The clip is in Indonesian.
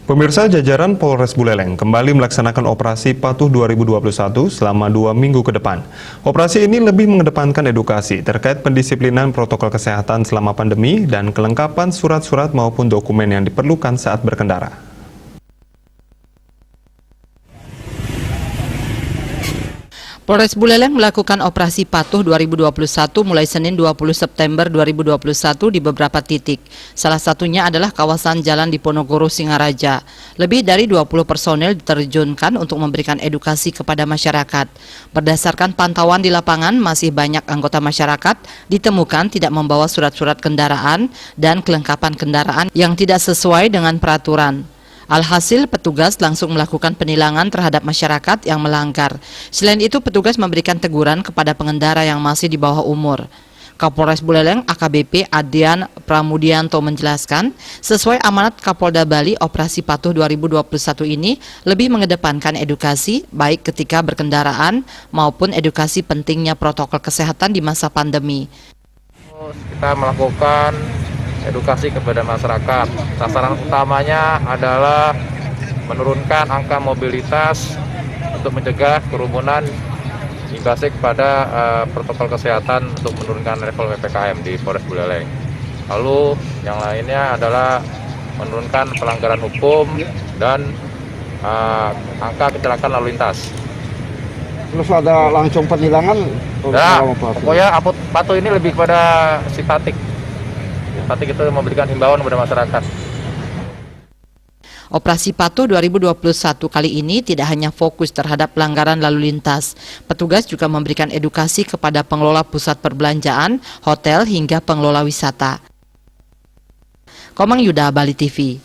Pemirsa, jajaran Polres Buleleng kembali melaksanakan operasi Patuh 2021 selama 2 minggu ke depan. Operasi ini lebih mengedepankan edukasi terkait pendisiplinan protokol kesehatan selama pandemi dan kelengkapan surat-surat maupun dokumen yang diperlukan saat berkendara. Polres Buleleng melakukan operasi Patuh 2021 mulai Senin 20 September 2021 di beberapa titik. Salah satunya adalah kawasan Jalan Diponegoro Singaraja. Lebih dari 20 personel diterjunkan untuk memberikan edukasi kepada masyarakat. Berdasarkan pantauan di lapangan, masih banyak anggota masyarakat ditemukan tidak membawa surat-surat kendaraan dan kelengkapan kendaraan yang tidak sesuai dengan peraturan. Alhasil, petugas langsung melakukan penilangan terhadap masyarakat yang melanggar. Selain itu, petugas memberikan teguran kepada pengendara yang masih di bawah umur. Kapolres Buleleng AKBP Adrian Pramudianto menjelaskan, sesuai amanat Kapolda Bali, operasi Patuh 2021 ini lebih mengedepankan edukasi, baik ketika berkendaraan maupun edukasi pentingnya protokol kesehatan di masa pandemi. Kita melakukan edukasi kepada masyarakat. Sasaran utamanya adalah menurunkan angka mobilitas untuk mencegah kerumunan imbasnya kepada protokol kesehatan untuk menurunkan level PPKM di Polres Buleleng. Lalu yang lainnya adalah menurunkan pelanggaran hukum dan angka kecelakaan lalu lintas. Terus ada langsung penilangan? Nah, pokoknya Patuh ini lebih pada simpatik. Nanti kita memberikan himbauan kepada masyarakat. Operasi Patuh 2021 kali ini tidak hanya fokus terhadap pelanggaran lalu lintas. Petugas juga memberikan edukasi kepada pengelola pusat perbelanjaan, hotel hingga pengelola wisata. Komang Yuda, Bali TV.